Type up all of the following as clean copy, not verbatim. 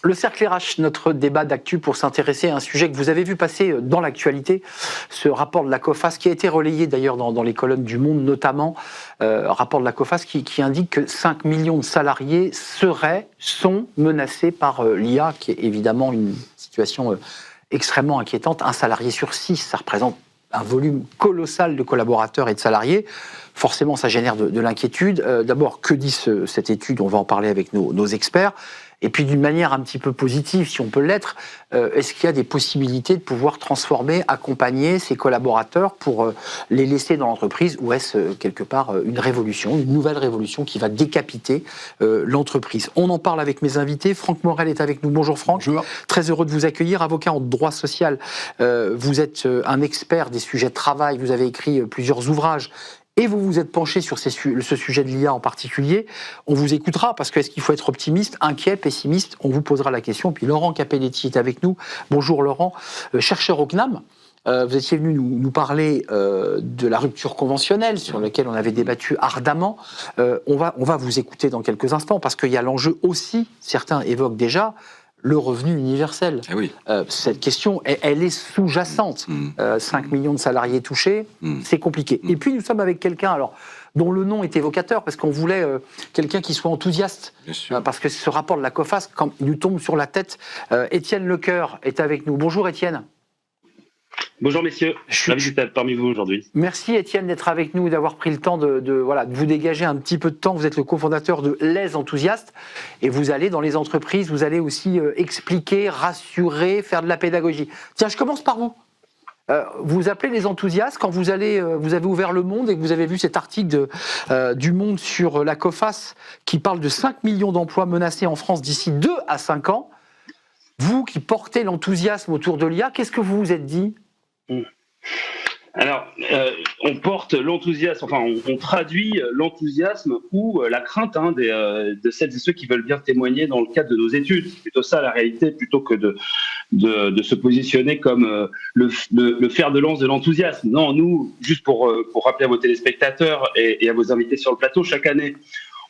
Le cercle RH, notre débat d'actu pour s'intéresser à un sujet que vous avez vu passer dans l'actualité, ce rapport de la COFAS qui a été relayé d'ailleurs dans les colonnes du Monde notamment, rapport de la COFAS qui indique que 5 millions de salariés sont menacés par l'IA, qui est évidemment une situation extrêmement inquiétante. Un salarié sur 6, ça représente un volume colossal de collaborateurs et de salariés. Forcément, ça génère de l'inquiétude. D'abord, que dit cette étude? On va en parler avec nos experts. Et puis, d'une manière un petit peu positive, si on peut l'être, est-ce qu'il y a des possibilités de pouvoir transformer, accompagner ces collaborateurs pour les laisser dans l'entreprise, ou est-ce quelque part une révolution, une nouvelle révolution qui va décapiter l'entreprise? On en parle avec mes invités. Franck Morel est avec nous. Bonjour Franck. Bonjour. Très heureux de vous accueillir. Avocat en droit social, vous êtes un expert des sujets de travail, vous avez écrit plusieurs ouvrages. Et vous vous êtes penché sur ce sujet de l'IA en particulier. On vous écoutera parce que est-ce qu'il faut être optimiste, inquiet, pessimiste? On vous posera la question. Puis Laurent Capelletti est avec nous. Bonjour Laurent, chercheur au CNAM. Vous étiez venu nous parler de la rupture conventionnelle sur laquelle on avait débattu ardemment. On va vous écouter dans quelques instants parce qu'il y a l'enjeu aussi, certains évoquent déjà, le revenu universel. Eh oui. Cette question, elle est sous-jacente. 5 millions de salariés touchés, c'est compliqué. Et puis nous sommes avec quelqu'un dont le nom est évocateur, parce qu'on voulait quelqu'un qui soit enthousiaste. Parce que ce rapport de la COFAS, quand il nous tombe sur la tête, Étienne Lecoeur est avec nous. Bonjour Étienne. Bonjour messieurs, ravi d'être parmi vous aujourd'hui. Merci Étienne d'être avec nous et d'avoir pris le temps de vous dégager un petit peu de temps. Vous êtes le cofondateur de Les Enthousiastes et vous allez dans les entreprises, vous allez aussi expliquer, rassurer, faire de la pédagogie. Tiens, je commence par vous. Vous appelez les enthousiastes quand vous avez ouvert Le Monde et que vous avez vu cet article du Monde sur la COFAS qui parle de 5 millions d'emplois menacés en France d'ici 2 à 5 ans. Vous qui portez l'enthousiasme autour de l'IA, qu'est-ce que vous vous êtes dit ? Alors, on porte l'enthousiasme, enfin, on traduit l'enthousiasme ou la crainte de celles et ceux qui veulent bien témoigner dans le cadre de nos études. C'est plutôt ça la réalité, plutôt que de se positionner comme le fer de lance de l'enthousiasme. Non, nous, juste pour rappeler à vos téléspectateurs et à vos invités sur le plateau, chaque année,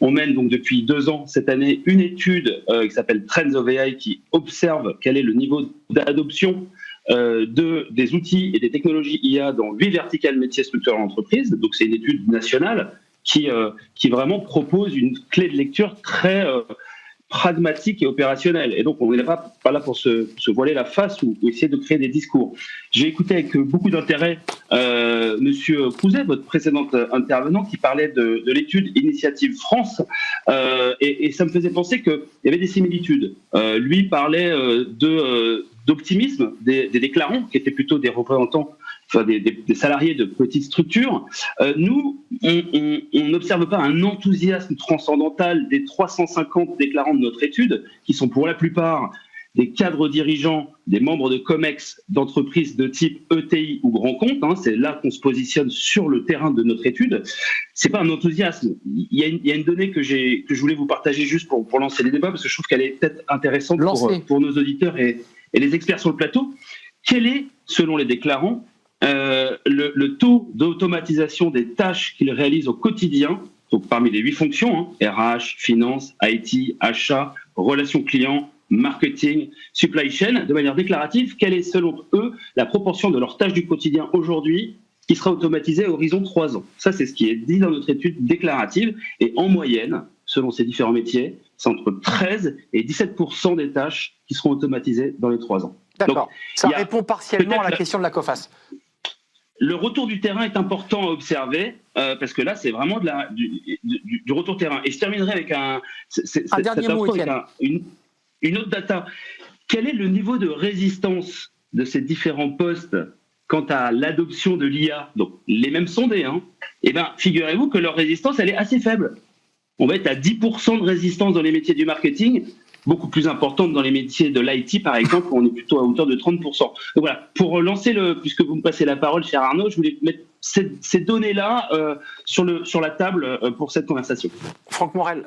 on mène donc depuis 2 ans, cette année, une étude qui s'appelle Trends of AI qui observe quel est le niveau d'adoption des outils et des technologies IA dans 8 verticales métiers structurants d'entreprise. Donc c'est une étude nationale qui vraiment propose une clé de lecture très pragmatique et opérationnelle. Et donc on n'est pas là pour se voiler la face ou essayer de créer des discours. J'ai écouté avec beaucoup d'intérêt Monsieur Crouzet, votre précédent intervenant, qui parlait de l'étude Initiative France, et ça me faisait penser qu'il y avait des similitudes. Lui parlait d'optimisme des déclarants, qui étaient plutôt des représentants, enfin des salariés de petites structures. Nous, on n'observe pas un enthousiasme transcendantal des 350 déclarants de notre étude, qui sont pour la plupart des cadres dirigeants, des membres de COMEX d'entreprises de type ETI ou grand compte. C'est là qu'on se positionne sur le terrain de notre étude. C'est pas un enthousiasme. Il y a une donnée que je voulais vous partager juste pour lancer les débats, parce que je trouve qu'elle est peut-être intéressante pour nos auditeurs et les experts sur le plateau. Quel est, selon les déclarants, le taux d'automatisation des tâches qu'ils réalisent au quotidien, donc parmi les 8 fonctions, RH, finance, IT, achat, relations clients, marketing, supply chain, de manière déclarative, quelle est selon eux la proportion de leurs tâches du quotidien aujourd'hui qui sera automatisée à horizon 3 ans? Ça, c'est ce qui est dit dans notre étude déclarative. Et en moyenne, selon ces différents métiers, c'est entre 13 et 17% des tâches qui seront automatisées dans les 3 ans. D'accord. Ça répond partiellement à la question de la COFAS. Le retour du terrain est important à observer, parce que là, c'est vraiment du retour terrain. Et je terminerai avec un dernier mot, une autre data. Quel est le niveau de résistance de ces différents postes quant à l'adoption de l'IA? Donc, les mêmes sondés, Eh bien, figurez-vous que leur résistance, elle est assez faible. On va être à 10% de résistance dans les métiers du marketing, beaucoup plus importante dans les métiers de l'IT, par exemple, où on est plutôt à hauteur de 30%. Donc voilà, pour lancer puisque vous me passez la parole, cher Arnaud, je voulais mettre ces données-là sur la table pour cette conversation. Franck Morel,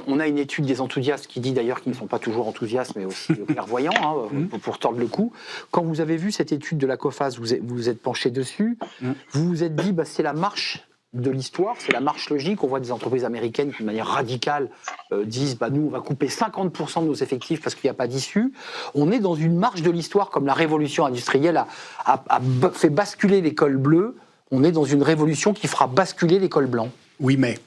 on a une étude des enthousiastes qui dit d'ailleurs qu'ils ne sont pas toujours enthousiastes, mais aussi clairvoyants, pour tordre le cou. Quand vous avez vu cette étude de la COFAS, vous vous êtes penché dessus, vous vous êtes dit, c'est la marche de l'histoire, c'est la marche logique. On voit des entreprises américaines qui, de manière radicale, disent nous, on va couper 50% de nos effectifs parce qu'il n'y a pas d'issue. On est dans une marche de l'histoire, comme la révolution industrielle a fait basculer l'école bleue. On est dans une révolution qui fera basculer l'école blanc. Oui, mais.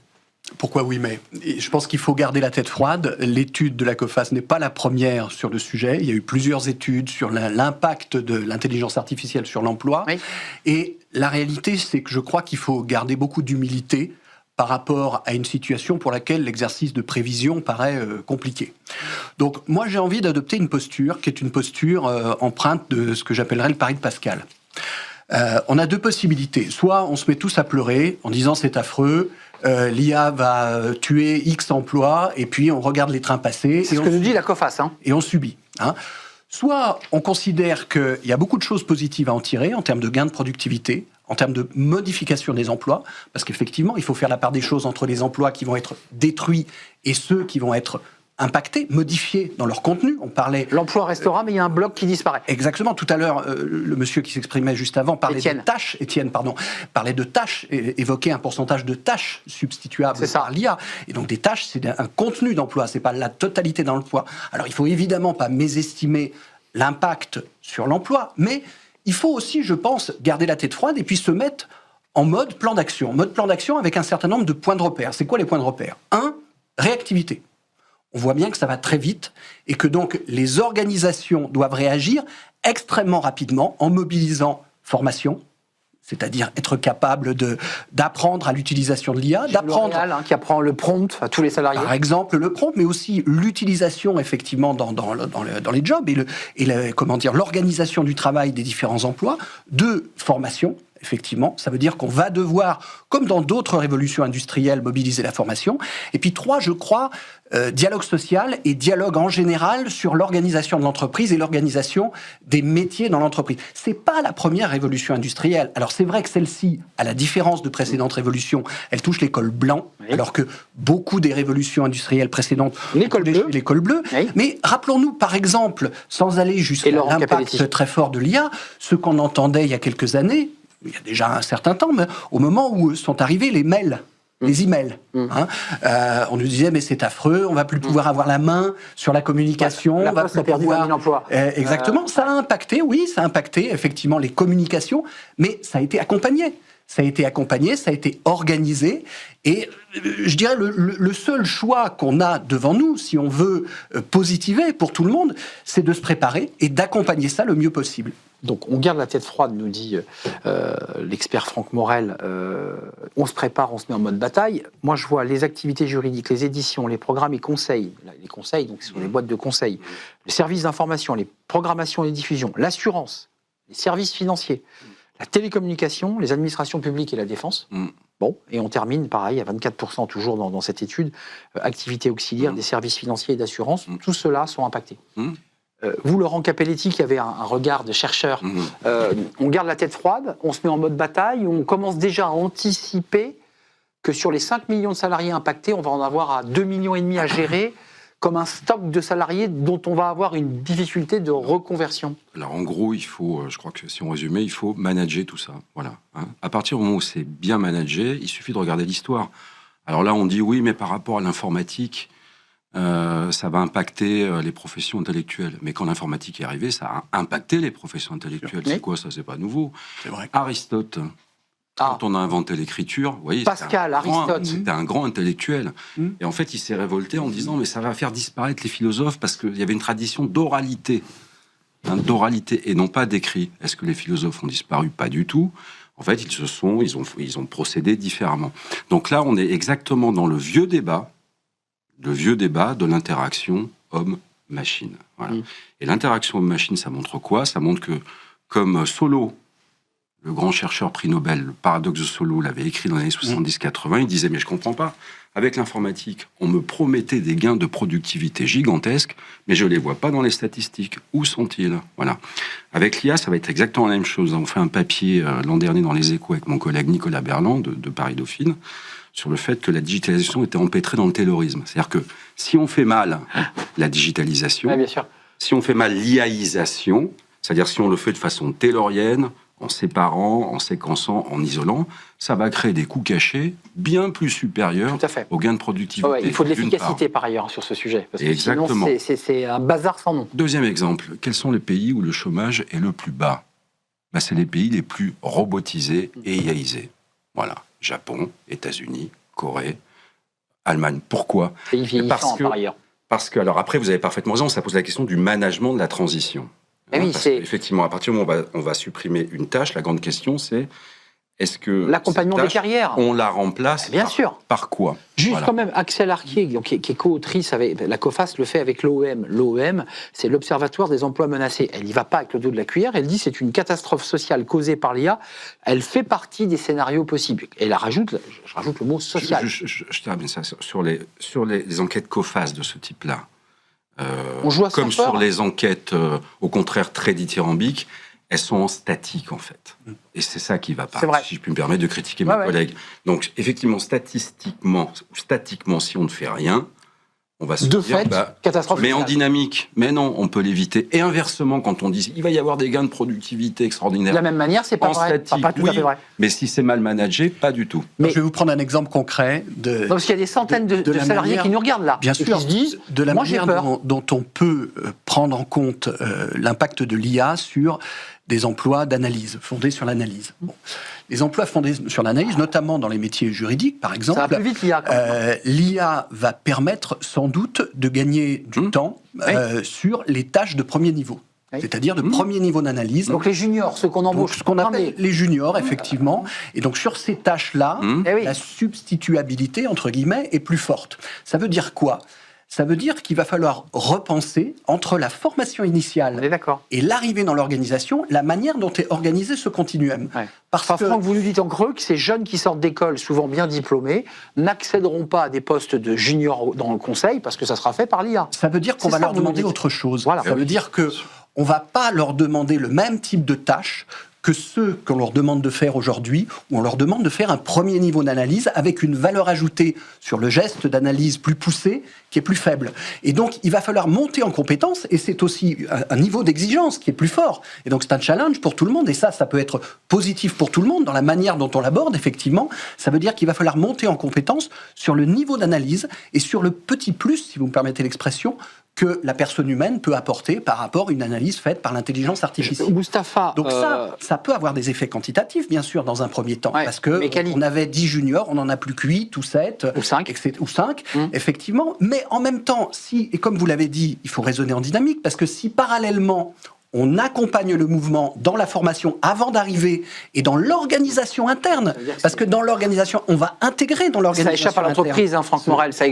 Pourquoi oui, mais et je pense qu'il faut garder la tête froide. L'étude de la COFAS n'est pas la première sur le sujet. Il y a eu plusieurs études sur l'impact de l'intelligence artificielle sur l'emploi. Oui. Et la réalité, c'est que je crois qu'il faut garder beaucoup d'humilité par rapport à une situation pour laquelle l'exercice de prévision paraît compliqué. Donc moi, j'ai envie d'adopter une posture qui est une posture empreinte de ce que j'appellerais le pari de Pascal. On a deux possibilités. Soit on se met tous à pleurer en disant c'est affreux, l'IA va tuer X emplois, et puis on regarde les trains passer. C'est ce que nous dit la COFAS. Et on subit. Soit on considère qu'il y a beaucoup de choses positives à en tirer en termes de gains de productivité, en termes de modification des emplois, parce qu'effectivement, il faut faire la part des choses entre les emplois qui vont être détruits et ceux qui vont être impactés, modifiés dans leur contenu. On parlait... L'emploi restera, mais il y a un bloc qui disparaît. Exactement. Tout à l'heure, le monsieur qui s'exprimait juste avant parlait de tâches, parlait de tâches, évoquait un pourcentage de tâches substituables par l'IA. Et donc des tâches, c'est un contenu d'emploi, c'est pas la totalité d'emploi. Alors il faut évidemment pas mésestimer l'impact sur l'emploi, mais il faut aussi, je pense, garder la tête froide et puis se mettre en mode plan d'action. Mode plan d'action avec un certain nombre de points de repère. C'est quoi les points de repère ? 1, réactivité. On voit bien que ça va très vite et que donc les organisations doivent réagir extrêmement rapidement en mobilisant formation, c'est-à-dire être capable d'apprendre à l'utilisation de l'IA, d'apprendre... L'Oréal, qui apprend le prompt à tous les salariés. Par exemple, le prompt, mais aussi l'utilisation, effectivement, dans les jobs et l'organisation du travail des différents emplois, de formation. Effectivement, ça veut dire qu'on va devoir, comme dans d'autres révolutions industrielles, mobiliser la formation. Et puis 3, je crois, dialogue social et dialogue en général sur l'organisation de l'entreprise et l'organisation des métiers dans l'entreprise. C'est pas la première révolution industrielle. Alors c'est vrai que celle-ci, à la différence de précédentes révolutions, elle touche l'école blanc, oui. Alors que beaucoup des révolutions industrielles précédentes l'école bleue. Oui. Mais rappelons-nous, par exemple, sans aller jusqu'à l'impact très fort de l'IA, ce qu'on entendait il y a quelques années, il y a déjà un certain temps, mais au moment où sont arrivés les mails, les emails. On nous disait, mais c'est affreux, on va plus pouvoir avoir la main sur la communication. La Poste a perdu 20 000 emplois. Exactement, ça a impacté, effectivement les communications, mais ça a été accompagné. Ça a été organisé, et je dirais le seul choix qu'on a devant nous, si on veut positiver pour tout le monde, c'est de se préparer et d'accompagner ça le mieux possible. Donc on garde la tête froide, nous dit l'expert Franck Morel, on se prépare, on se met en mode bataille. Moi je vois les activités juridiques, les éditions, les programmes et conseils, les conseils, donc ce sont les boîtes de conseils, les services d'information, les programmations et les diffusions, l'assurance, les services financiers, la télécommunication, les administrations publiques et la défense. Bon, et on termine pareil à 24% toujours dans cette étude, activités auxiliaires des services financiers et d'assurance, tout cela sont impactés. Vous, Laurent Capelletti, qui avez un regard de chercheur, on garde la tête froide, on se met en mode bataille, on commence déjà à anticiper que sur les 5 millions de salariés impactés, on va en avoir à 2,5 millions à gérer, comme un stock de salariés dont on va avoir une difficulté de reconversion. Alors en gros, il faut, je crois que si on résumait, il faut manager tout ça. Voilà. À partir du moment où c'est bien managé, il suffit de regarder l'histoire. Alors là, on dit oui, mais par rapport à l'informatique, ça va impacter les professions intellectuelles. Mais quand l'informatique est arrivée, ça a impacté les professions intellectuelles. C'est quoi ça? C'est pas nouveau. C'est vrai. Aristote, quand on a inventé l'écriture, vous voyez, Aristote. C'était un grand intellectuel. Et en fait, il s'est révolté en disant mais ça va faire disparaître les philosophes parce qu'il y avait une tradition d'oralité. D'oralité et non pas d'écrit. Est-ce que les philosophes ont disparu? Pas du tout. En fait, ils ont procédé différemment. Donc là, on est exactement dans le vieux débat de l'interaction homme-machine. Voilà. Et l'interaction homme-machine, ça montre quoi? Ça montre que, comme Solow, le grand chercheur prix Nobel, le paradoxe de Solow, l'avait écrit dans les années 70-80, il disait, mais je comprends pas. Avec l'informatique, on me promettait des gains de productivité gigantesques, mais je les vois pas dans les statistiques. Où sont-ils? Voilà. Avec l'IA, ça va être exactement la même chose. On fait un papier l'an dernier dans Les Échos avec mon collègue Nicolas Berland de Paris-Dauphine, sur le fait que la digitalisation était empêtrée dans le taylorisme. C'est-à-dire que si on fait mal la digitalisation, bien sûr. si on fait mal l'IAisation, c'est-à-dire si on le fait de façon taylorienne, en séparant, en séquençant, en isolant, ça va créer des coûts cachés bien plus supérieurs aux gains de productivité. Ouais, il faut de l'efficacité par ailleurs sur ce sujet, parce que exactement. Sinon c'est un bazar sans nom. Deuxième exemple, quels sont les pays où le chômage est le plus bas? C'est les pays les plus robotisés et IAisés. Voilà, Japon, États-Unis, Corée, Allemagne. Pourquoi? Pays vieillissants par ailleurs. Parce que, alors après, vous avez parfaitement raison, ça pose la question du management de la transition. Effectivement, à partir du moment où on va supprimer une tâche, la grande question c'est est-ce que l'accompagnement des carrières, on la remplace par quoi? Juste quand même, Axel Arquier, qui est co-autrice, la COFAS le fait avec l'OEM. L'OEM, c'est l'Observatoire des emplois menacés. Elle n'y va pas avec le dos de la cuillère, elle dit c'est une catastrophe sociale causée par l'IA, elle fait partie des scénarios possibles. Et je rajoute le mot social. Je termine ça sur les enquêtes COFAS de ce type-là. Comme sur les enquêtes, au contraire, très dithyrambiques, elles sont en statique, en fait. Et c'est ça qui ne va pas, si je puis me permettre de critiquer mes collègues. Donc, effectivement, statiquement, si on ne fait rien, on va se dire, catastrophe. Mais en dynamique, mais non, on peut l'éviter. Et inversement, quand on dit il va y avoir des gains de productivité extraordinaires. De la même manière, c'est pas vrai. Statique, pas tout à fait vrai. Mais si c'est mal managé, pas du tout. Mais je vais vous prendre un exemple concret de. Parce qu'il y a des centaines de salariés qui nous regardent là. Bien sûr. Qui se disent, de la manière dont on peut prendre en compte l'impact de l'IA sur des emplois d'analyse, fondés sur l'analyse. Bon. Les emplois fondés sur l'analyse, notamment dans les métiers juridiques, par exemple, ça va plus vite l'IA. L'IA va permettre sans doute de gagner du temps sur les tâches de premier niveau. C'est-à-dire de premier niveau d'analyse. Donc les juniors, ceux qu'on embauche. Ce qu'on appelle les juniors, effectivement. Et donc sur ces tâches-là, la substituabilité, entre guillemets, est plus forte. Ça veut dire quoi ? Ça veut dire qu'il va falloir repenser entre la formation initiale et l'arrivée dans l'organisation, la manière dont est organisé ce continuum. Franck, vous nous dites en creux que ces jeunes qui sortent d'école, souvent bien diplômés, n'accéderont pas à des postes de juniors dans le conseil parce que ça sera fait par l'IA. Ça veut dire qu'on va leur demander autre chose. Voilà. Ça veut dire qu'on ne va pas leur demander le même type de tâches que ceux qu'on leur demande de faire aujourd'hui, où on leur demande de faire un premier niveau d'analyse avec une valeur ajoutée sur le geste d'analyse plus poussé, qui est plus faible. Et donc, il va falloir monter en compétences, et c'est aussi un niveau d'exigence qui est plus fort. Et donc, c'est un challenge pour tout le monde, et ça peut être positif pour tout le monde, dans la manière dont on l'aborde, effectivement. Ça veut dire qu'il va falloir monter en compétences sur le niveau d'analyse, et sur le petit plus, si vous me permettez l'expression, que la personne humaine peut apporter par rapport à une analyse faite par l'intelligence artificielle. Moustapha, donc ça peut avoir des effets quantitatifs, bien sûr, dans un premier temps, parce que on avait 10 juniors, on n'en a plus que 8 ou 7, ou 5, effectivement, mais en même temps, et comme vous l'avez dit, il faut raisonner en dynamique, parce que si parallèlement, on accompagne le mouvement dans la formation avant d'arriver et dans l'organisation interne. Parce que dans l'organisation, on va intégrer dans l'organisation. Ça échappe à l'entreprise, Franck Morel, ça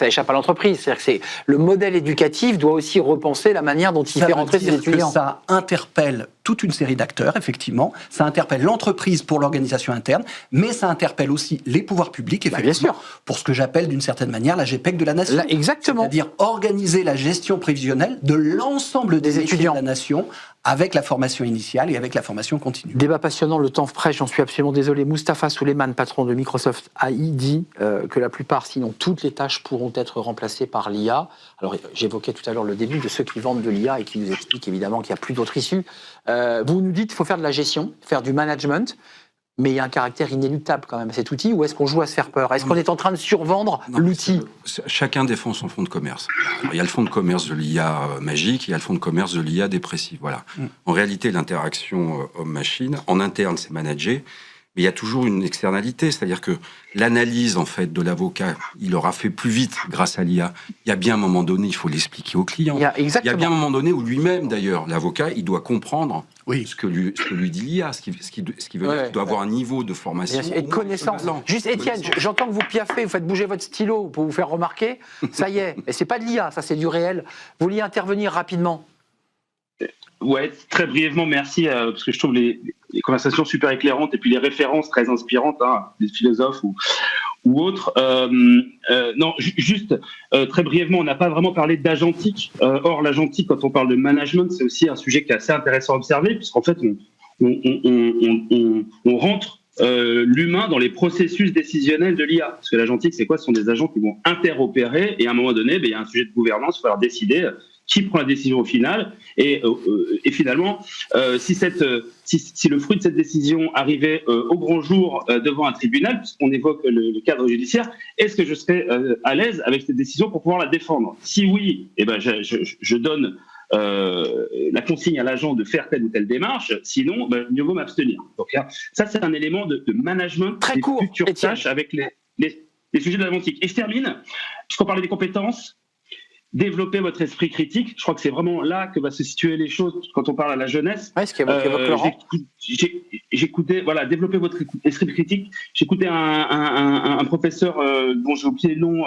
échappe à l'entreprise. C'est-à-dire que le modèle éducatif doit aussi repenser la manière dont il fait rentrer ses étudiants. Ça interpelle toute une série d'acteurs, effectivement. Ça interpelle l'entreprise pour l'organisation interne, mais ça interpelle aussi les pouvoirs publics, effectivement, pour ce que j'appelle d'une certaine manière la GPEC de la nation. Exactement. C'est-à-dire organiser la gestion prévisionnelle de l'ensemble des étudiants de la nation avec la formation initiale et avec la formation continue. Débat passionnant, le temps presse, j'en suis absolument désolé. Moustapha Souleiman, patron de Microsoft AI, dit que la plupart, sinon toutes les tâches pourront être remplacées par l'IA. Alors j'évoquais tout à l'heure le début de ceux qui vendent de l'IA et qui nous expliquent évidemment qu'il n'y a plus d'autre issue. Vous nous dites qu'il faut faire de la gestion, faire du management, mais il y a un caractère inéluctable quand même à cet outil, ou est-ce qu'on joue à se faire peur? Est-ce qu'on est en train de survendre l'outil? Chacun défend son fonds de commerce. Alors, il y a le fonds de commerce de l'IA magique, il y a le fonds de commerce de l'IA dépressif. Voilà. En réalité, l'interaction homme-machine, en interne, c'est managé, mais il y a toujours une externalité, c'est-à-dire que l'analyse en fait de l'avocat, il aura fait plus vite grâce à l'IA. Il y a bien un moment donné, il faut l'expliquer au client. Il y a bien un moment donné où lui-même, d'ailleurs, l'avocat, il doit comprendre ce que lui dit l'IA, ce qui veut dire qu'il doit avoir un niveau de formation et de connaissance. Juste, Étienne, j'entends que vous piaffez, vous faites bouger votre stylo pour vous faire remarquer. Ça y est, et c'est pas de l'IA, ça c'est du réel. Vous vouliez intervenir rapidement? Ouais, très brièvement, merci, parce que je trouve les conversations super éclairantes et puis les références très inspirantes, des philosophes ou autres. Non, juste très brièvement, on n'a pas vraiment parlé d'agentique. Or, l'agentique, quand on parle de management, c'est aussi un sujet qui est assez intéressant à observer, puisqu'en fait, on rentre l'humain dans les processus décisionnels de l'IA. Parce que l'agentique, c'est quoi? Ce sont des agents qui vont interopérer et à un moment donné, il y a un sujet de gouvernance, il va falloir décider qui prend la décision au final, et finalement, si le fruit de cette décision arrivait au grand jour devant un tribunal, puisqu'on évoque le cadre judiciaire, est-ce que je serais à l'aise avec cette décision pour pouvoir la défendre? Si oui, eh ben je donne la consigne à l'agent de faire telle ou telle démarche, sinon, mieux vaut m'abstenir. Donc ça, c'est un élément de management Très des court, futures Étienne. tâches avec les sujets de la sémantique. Et je termine, puisqu'on parlait des compétences, développer votre esprit critique. Je crois que c'est vraiment là que va se situer les choses quand on parle à la jeunesse. Ouais, ce qui évoque Laurent. J'écoutais, voilà, développer votre esprit critique. J'écoutais un professeur dont j'ai oublié le nom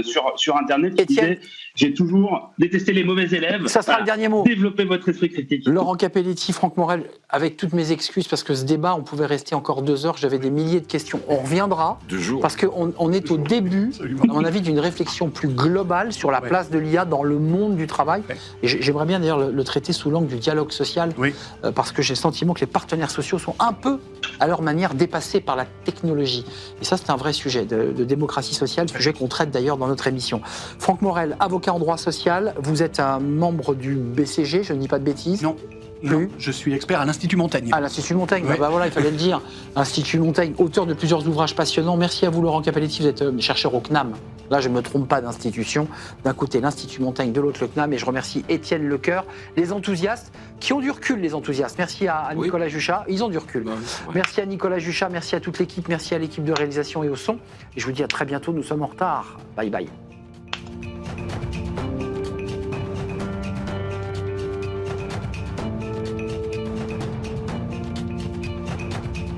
sur Internet qui Étienne. disait « J'ai toujours détesté les mauvais élèves ». Ça sera le dernier mot. Développer votre esprit critique. Laurent Capelletti, Franck Morel, avec toutes mes excuses, parce que ce débat, on pouvait rester encore 2 heures, j'avais des milliers de questions. On reviendra, 2 jours. parce qu'on est au début, Absolument. à mon avis, d'une réflexion plus globale sur la place de l'IA dans le monde du travail. Ouais. Et j'aimerais bien d'ailleurs le traiter sous l'angle du dialogue social, Oui. parce que j'ai le sentiment que les partenaires sociaux sont un peu, à leur manière, dépassés par la technologie. Et ça, c'est un vrai sujet de démocratie sociale, sujet qu'on traite d'ailleurs dans notre émission. Franck Morel, avocat en droit social, vous êtes un membre du BCG, je ne dis pas de bêtises. Non. Non, je suis expert à l'Institut Montaigne. Ah, l'Institut Montaigne, Ouais. bah voilà, il fallait le dire. Institut Montaigne, auteur de plusieurs ouvrages passionnants. Merci à vous, Laurent Capelletti, vous êtes chercheur au CNAM. Là, je ne me trompe pas d'institution. D'un côté, l'Institut Montaigne, de l'autre, le CNAM. Et je remercie Étienne Lecoeur, les enthousiastes, qui ont du recul, les enthousiastes. Merci à Oui. Nicolas Juchat, ils ont du recul. Bah oui, c'est vrai. Merci à Nicolas Juchat, merci à toute l'équipe, merci à l'équipe de réalisation et au son. Et je vous dis à très bientôt, nous sommes en retard. Bye bye.